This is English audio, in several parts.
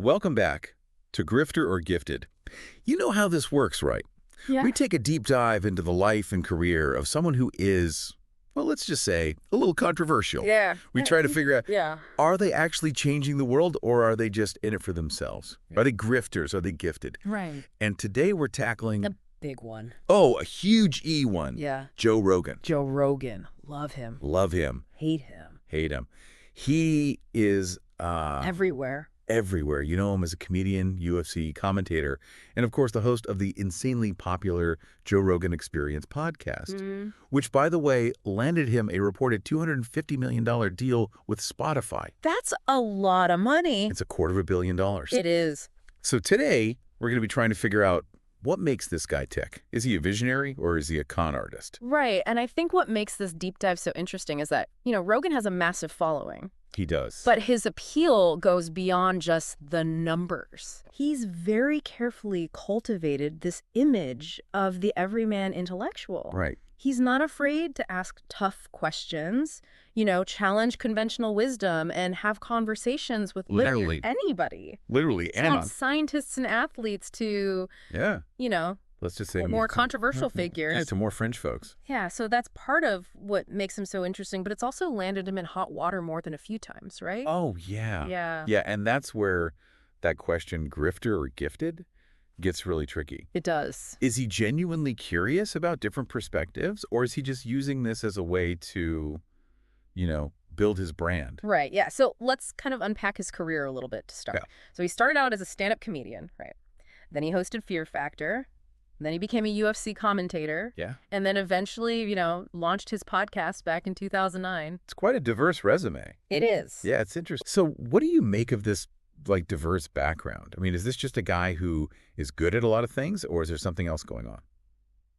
Welcome back to Grifter or Gifted. You know how this works, right? Yeah. We take a deep dive into the life and career of someone who is, well, let's just say, a little controversial. Yeah. We try to figure out, Yeah. are they actually changing the world or are they just in it for themselves? Are they grifters? Are they gifted? Right. And today we're tackling, The big one. a huge E one. Yeah. Joe Rogan. Joe Rogan. Love him. Love him. Hate him. Hate him. He is Everywhere. everywhere. You know him as a comedian, UFC commentator, and of course the host of the insanely popular Joe Rogan Experience podcast, which, by the way, landed him a reported $250 million deal with Spotify. That's a lot of money. It's $250 million. It is. So today, we're going to be trying to figure out what makes this guy tick. Is he a visionary or is he a con artist? Right. And I think what makes this deep dive so interesting is that, Rogan has a massive following. He does. But his appeal goes beyond just the numbers. He's very carefully cultivated this image of the everyman intellectual. Right. He's not afraid to ask tough questions, challenge conventional wisdom and have conversations with Literally. Anybody. Literally. And From scientists and athletes to, let's just say more controversial figures. Yeah, to more fringe folks. Yeah, so that's part of what makes him so interesting, but it's also landed him in hot water more than a few times, right? Oh, yeah. Yeah. Yeah, and that's where that question, grifter or gifted, gets really tricky. It does. Is he genuinely curious about different perspectives, or is he just using this as a way to, build his brand? Right, yeah. So let's kind of unpack his career a little bit to start. Yeah. So he started out as a stand-up comedian, right? Then he hosted Fear Factor. Then he became a UFC commentator. Yeah. And then eventually, launched his podcast back in 2009. It's quite a diverse resume. It is. Yeah, it's interesting. So what do you make of this, diverse background? I mean, is this just a guy who is good at a lot of things, or is there something else going on?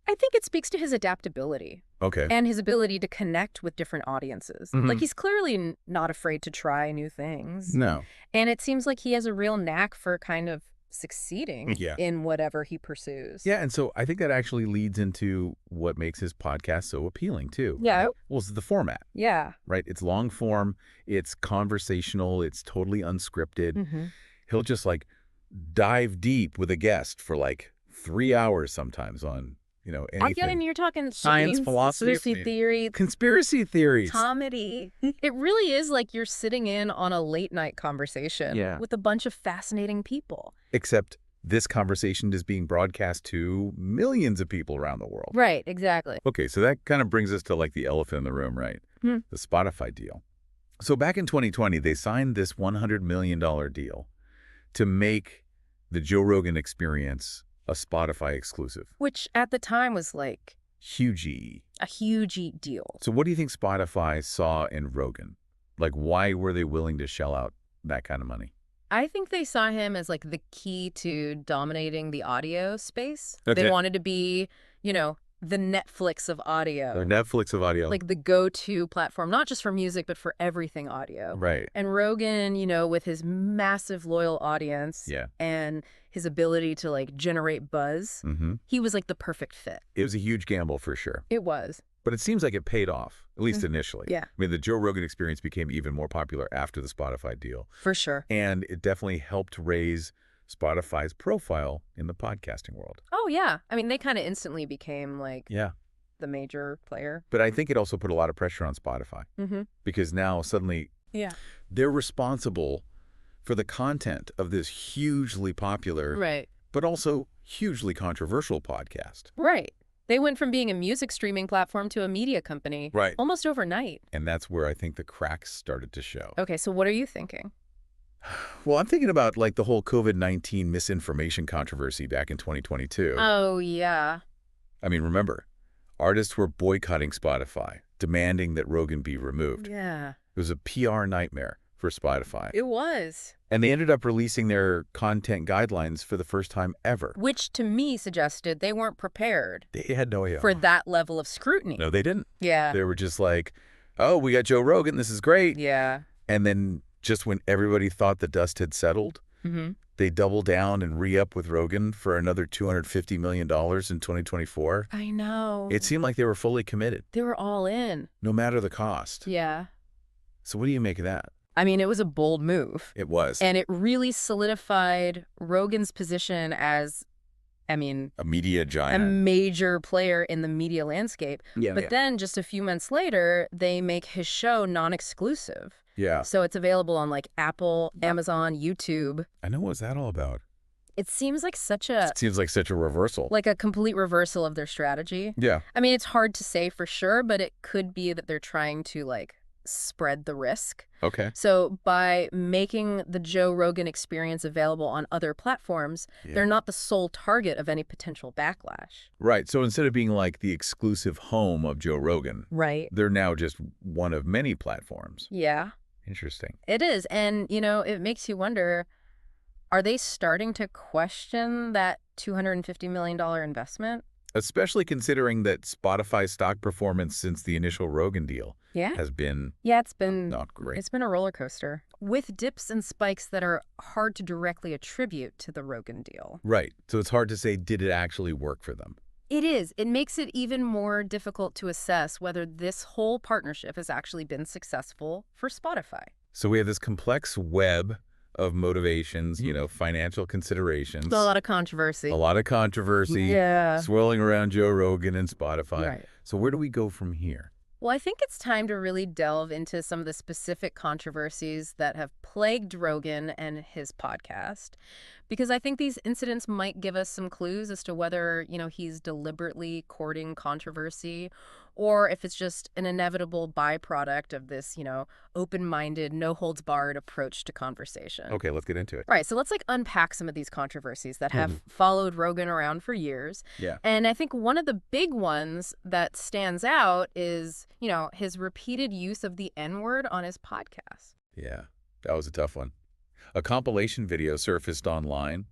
I think it speaks to his adaptability. Okay. And his ability to connect with different audiences. Mhm. He's clearly not afraid to try new things. No. And it seems like he has a real knack for kind of succeeding Yeah. in whatever he pursues. Yeah, and so I think that actually leads into what makes his podcast so appealing, too. Yeah. Well, it's the format, Yeah. right? It's long form, it's conversational, it's totally unscripted. Mm-hmm. He'll just, dive deep with a guest for, 3 hours sometimes on, anything. Again, you're talking Science, philosophy, conspiracy theory, conspiracy theories. comedy. It really is like you're sitting in on a late night conversation with a bunch of fascinating people. Except this conversation is being broadcast to millions of people around the world. Right, exactly. Okay, so that kind of brings us to the elephant in the room, right? Hmm. The Spotify deal. So back in 2020, they signed this $100 million deal to make the Joe Rogan Experience a Spotify exclusive. Which at the time was Huge. a huge deal. So what do you think Spotify saw in Rogan? Why were they willing to shell out that kind of money? I think they saw him as the key to dominating the audio space. Okay. They wanted to be, the Netflix of audio. The Netflix of audio. The go-to platform, not just for music, but for everything audio. Right. And Rogan, with his massive loyal audience and his ability to generate buzz, he was the perfect fit. It was a huge gamble for sure. It was. But it seems like it paid off, at least initially. Yeah. I mean, the Joe Rogan Experience became even more popular after the Spotify deal. For sure. And it definitely helped raise Spotify's profile in the podcasting world. Oh, yeah. I mean, they kind of instantly became the major player. But I think it also put a lot of pressure on Spotify because now suddenly they're responsible for the content of this hugely popular, but also hugely controversial podcast. Right. They went from being a music streaming platform to a media company almost overnight. And that's where I think the cracks started to show. Okay, so what are you thinking? Well, I'm thinking about the whole COVID-19 misinformation controversy back in 2022. Oh, yeah. I mean, remember, artists were boycotting Spotify, demanding that Rogan be removed. Yeah. It was a PR nightmare for Spotify. It was. And they ended up releasing their content guidelines for the first time ever. Which to me suggested they weren't prepared. They had no idea. For that level of scrutiny. No, they didn't. Yeah. They were just oh, we got Joe Rogan. This is great. Yeah. And then just when everybody thought the dust had settled, they doubled down and re-up with Rogan for another $250 million in 2024. I know. It seemed like they were fully committed. They were all in. No matter the cost. Yeah. So what do you make of that? I mean, it was a bold move. It was. And it really solidified Rogan's position as, I mean, A media a giant. major player in the media landscape. Yeah, But then just a few months later, they make his show non-exclusive. Yeah. So it's available on like Apple, Amazon, YouTube. I know, what's that all about? It seems like It seems like such a reversal. like a complete reversal of their strategy. Yeah. I mean, it's hard to say for sure, but it could be that they're trying to like spread the risk. Okay. So by making the Joe Rogan Experience available on other platforms, they're not the sole target of any potential backlash. Right. So instead of being like the exclusive home of Joe Rogan, Right. they're now just one of many platforms. Yeah, Interesting. it is. And, it makes you wonder, are they starting to question that $250 million investment? Especially considering that Spotify's stock performance since the initial Rogan deal Yeah. has been Yeah, it's been not great. It's been a roller coaster with dips and spikes that are hard to directly attribute to the Rogan deal. Right. So it's hard to say, did it actually work for them? It is. It makes it even more difficult to assess whether this whole partnership has actually been successful for Spotify. So we have this complex web of motivations, financial considerations. Still a lot of controversy. A lot of controversy swirling around Joe Rogan and Spotify. Right. So where do we go from here? Well, I think it's time to really delve into some of the specific controversies that have plagued Rogan and his podcast, because I think these incidents might give us some clues as to whether, he's deliberately courting controversy or if it's just an inevitable byproduct of this, open-minded, no-holds-barred approach to conversation. Okay, let's get into it. Right, so let's unpack some of these controversies that have followed Rogan around for years. Yeah. And I think one of the big ones that stands out is, his repeated use of the N-word on his podcast. Yeah, that was a tough one. A compilation video surfaced online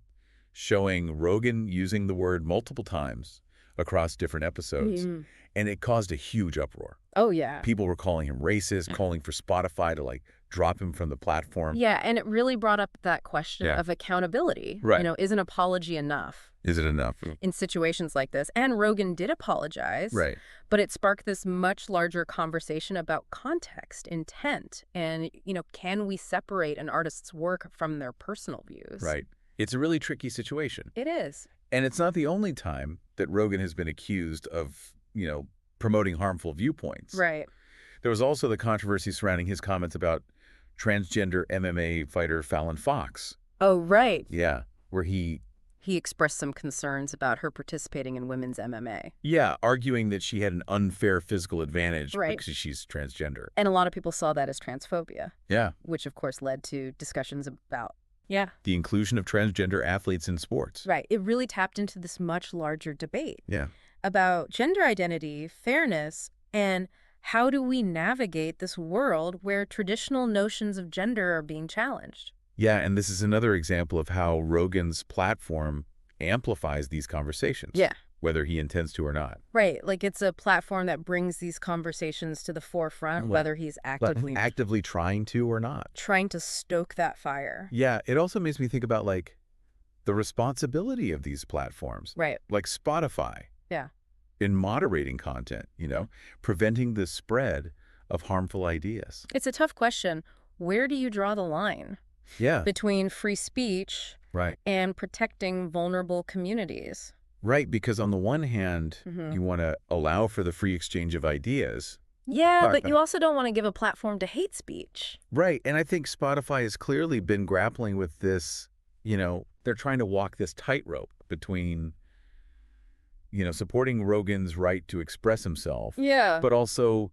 showing Rogan using the word multiple times across different episodes, and it caused a huge uproar. Oh, yeah. People were calling him racist, calling for Spotify to drop him from the platform. Yeah, and it really brought up that question Yeah. of accountability. Right. Is an apology enough Is it enough? in situations like this? And Rogan did apologize. Right. But it sparked this much larger conversation about context, intent, and, can we separate an artist's work from their personal views? Right. It's a really tricky situation. It is. And it's not the only time that Rogan has been accused of, promoting harmful viewpoints. Right. There was also the controversy surrounding his comments about transgender MMA fighter Fallon Fox. Oh, right. Yeah, where He expressed some concerns about her participating in women's MMA. arguing that she had an unfair physical advantage Right. because she's transgender. And a lot of people saw that as transphobia, Yeah, which of course led to discussions about, the inclusion of transgender athletes in sports. right. It really tapped into this much larger debate Yeah. about gender identity, fairness, and how do we navigate this world where traditional notions of gender are being challenged? Yeah, and this is another example of how Rogan's platform amplifies these conversations. Yeah. Whether he intends to or not. Right. Like it's a platform that brings these conversations to the forefront, Well, whether he's Actively trying to or not. trying to stoke that fire. Yeah, it also makes me think about the responsibility of these platforms. Right. Like Spotify. Yeah. In moderating content, preventing the spread of harmful ideas. It's a tough question. Where do you draw the line Yeah. between free speech Right. and protecting vulnerable communities? Right, because on the one hand, Mhm. you want to allow for the free exchange of ideas. Yeah, Right. but you also don't want to give a platform to hate speech. Right, and I think Spotify has clearly been grappling with this, they're trying to walk this tightrope between, supporting Rogan's right to express himself, Yeah. but also,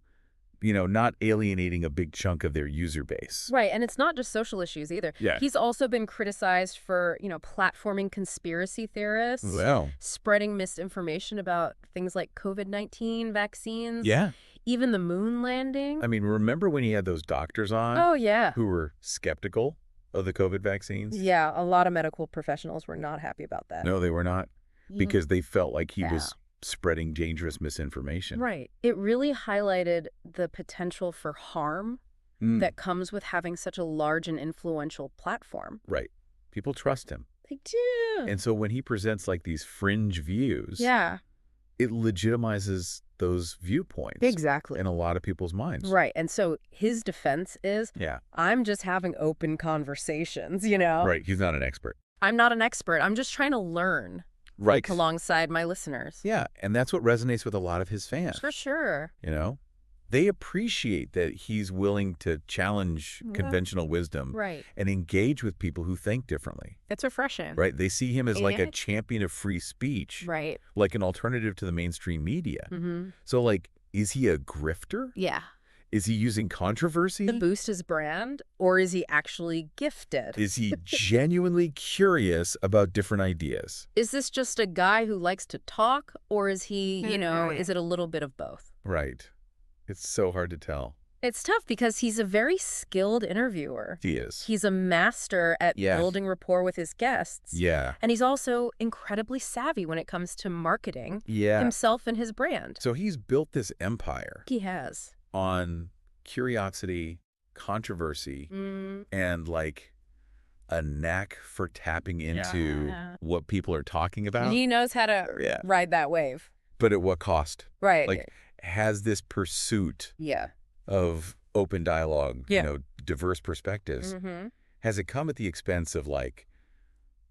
not alienating a big chunk of their user base. Right, and it's not just social issues either. Yeah. He's also been criticized for, platforming conspiracy theorists, Well, spreading misinformation about things like COVID-19 vaccines, yeah. even the moon landing. I mean, remember when he had those doctors on Oh, yeah. who were skeptical of the COVID vaccines? Yeah, a lot of medical professionals were not happy about that. No, they were not, because they felt like he Yeah. was spreading dangerous misinformation. Right. It really highlighted the potential for harm Mm, that comes with having such a large and influential platform. right. People trust him. They do. And so when he presents these fringe views, Yeah. it legitimizes those viewpoints. Exactly. In a lot of people's minds. Right. And so his defense is, Yeah. I'm just having open conversations, you know? Right. He's not an expert. I'm not an expert. I'm just trying to learn. Right. Like, alongside my listeners. Yeah. And that's what resonates with a lot of his fans. For sure. You know? They appreciate that he's willing to challenge conventional wisdom Right. and engage with people who think differently. It's refreshing. Right? They see him as like a champion of free speech. Right. Like an alternative to the mainstream media. Mm-hmm. So, like, is he a grifter? Yeah. Is he using controversy? To boost his brand, or is he actually gifted? Is he genuinely curious about different ideas? Is this just a guy who likes to talk, or is he, is it a little bit of both? Right. It's so hard to tell. It's tough because he's a very skilled interviewer. He is. He's a master at building rapport with his guests. Yeah. And he's also incredibly savvy when it comes to marketing himself and his brand. So he's built this empire. He has. On curiosity, controversy, and like a knack for tapping into what people are talking about. He knows how to ride that wave. But at what cost? Right. Like, has this pursuit of open dialogue, diverse perspectives, has it come at the expense of like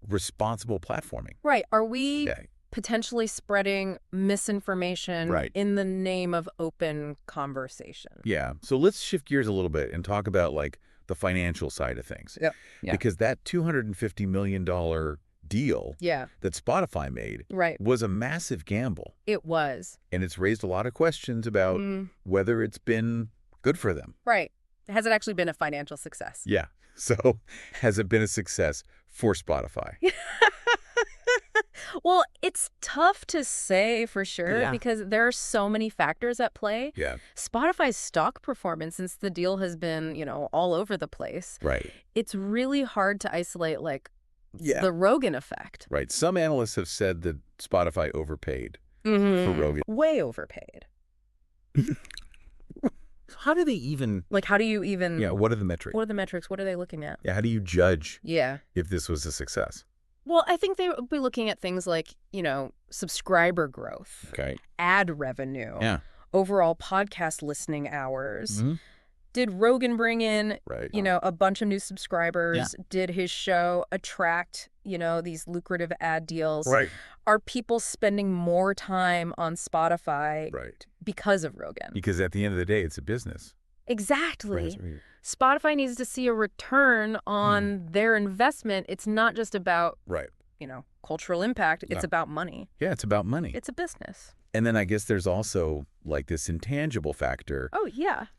responsible platforming? Right. Are we potentially spreading misinformation in the name of open conversation? Yeah. So let's shift gears a little bit and talk about like the financial side of things. Yeah. Because that $250 million deal that Spotify made was a massive gamble. It was. And it's raised a lot of questions about whether it's been good for them. Right. Has it actually been a financial success? Yeah. So has it been a success for Spotify? Well, it's tough to say for sure because there are so many factors at play. Yeah. Spotify's stock performance since the deal has been, all over the place. Right. It's really hard to isolate like the Rogan effect. Right. Some analysts have said that Spotify overpaid for Rogan. Way overpaid. How do they even... Like, how do you even... Yeah, what are the metrics? What are the metrics? What are they looking at? Yeah, how do you judge if this was a success? Well, I think they would be looking at things like, subscriber growth, ad revenue, overall podcast listening hours. Did Rogan bring in, a bunch of new subscribers? Did his show attract, these lucrative ad deals? Right. Are people spending more time on Spotify because of Rogan? Because at the end of the day, it's a business. Exactly. Spotify needs to see a return on their investment. It's not just about, cultural impact. It's about money. Yeah, it's about money. It's a business. And then I guess there's also like this intangible factor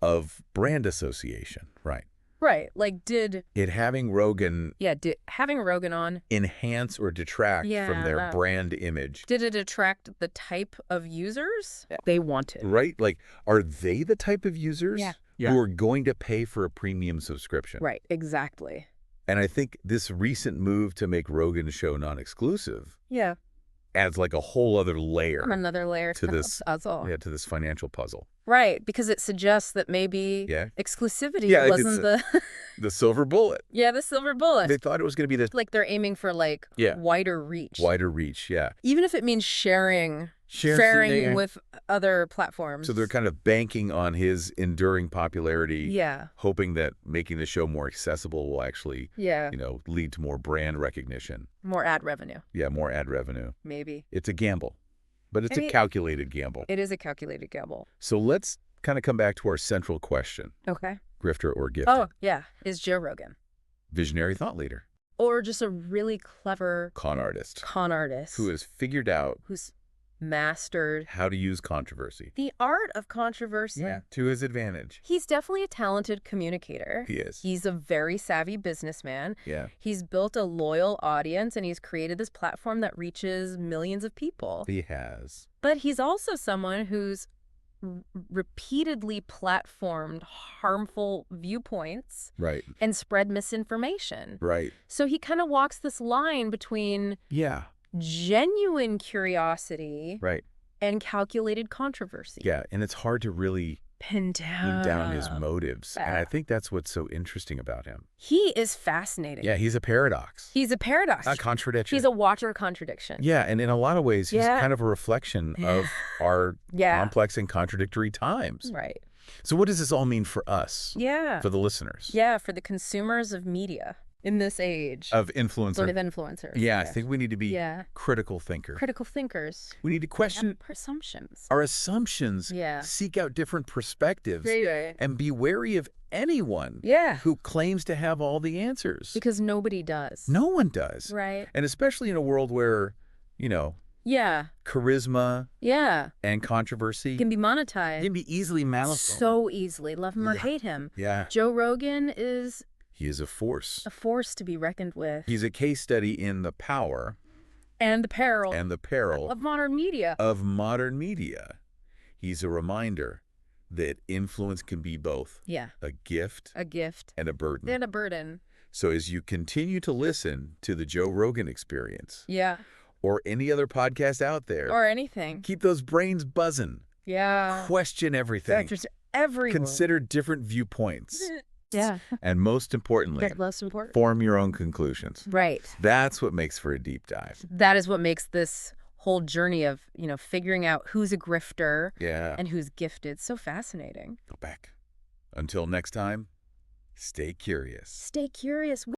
of brand association, right? Right. Like did having Rogan having Rogan on enhance or detract from their brand image? Did it attract the type of users they wanted? Right? Like, are they the type of users who are going to pay for a premium subscription? Right. Exactly. And I think this recent move to make Rogan's show non-exclusive adds like a whole other layer. Another layer to this puzzle. Yeah, to this financial puzzle. Right, because it suggests that maybe exclusivity wasn't the silver bullet. Yeah, the silver bullet. They thought it was going to be this. Like they're aiming for like wider reach. Wider reach, yeah. Even if it means sharing with other platforms. So they're kind of banking on his enduring popularity. Yeah. Hoping that making the show more accessible will actually, lead to more brand recognition. More ad revenue. Yeah, more ad revenue. Maybe. It's a gamble. But it's a calculated gamble. It is a calculated gamble. So let's kind of come back to our central question. Okay. Grifter or gifted? Oh, yeah. Is Joe Rogan. Visionary thought leader. Or just a really clever... Con artist. Who has figured out... Who's mastered... how to use controversy. The art of controversy. Yeah, to his advantage. He's definitely a talented communicator. He is. He's a very savvy businessman. Yeah. He's built a loyal audience, and he's created this platform that reaches millions of people. He has. But he's also someone who's repeatedly platformed harmful viewpoints and spread misinformation. Right. So he kind of walks this line between genuine curiosity and calculated controversy. Yeah, and it's hard to really Pin down his motives. And I Yeah. think that's what's so interesting about him. He is fascinating. Yeah, he's a paradox. He's a paradox. A contradiction. He's a Watcher contradiction. Yeah, and in a lot of ways, he's Yeah. kind of a reflection of our Yeah. complex and contradictory times. Right. So what does this all mean for us? Yeah. For the listeners? Yeah, for the consumers of media in this age. Of influencer. Sort of influencers. Yeah, I think we need to be Yeah. critical thinkers. Critical thinkers. We need to question And assumptions. our assumptions, Yeah. seek out different perspectives, Right. and be wary of anyone Yeah. who claims to have all the answers. Because nobody does. No one does. Right. And especially in a world where, Yeah. charisma Yeah. and controversy Can be monetized. can be easily malleable. So easily. Love him or Yeah. hate him. Yeah. Joe Rogan is He is a force. a force to be reckoned with. He's a case study in the power And the peril. and the peril Of modern media. of modern media. He's a reminder that influence can be both Yeah. a gift A gift. and a burden. And a burden. So as you continue to listen to the Joe Rogan Experience Yeah. or any other podcast out there, Or anything. keep those brains buzzing. Yeah. Question everything. Factors everywhere. Consider different viewpoints. Yeah. And most importantly, That's most important. form your own conclusions. Right. That's what makes for a deep dive. That is what makes this whole journey of, figuring out who's a grifter Yeah. and who's gifted so fascinating. Go back. Until next time, stay curious. Stay curious.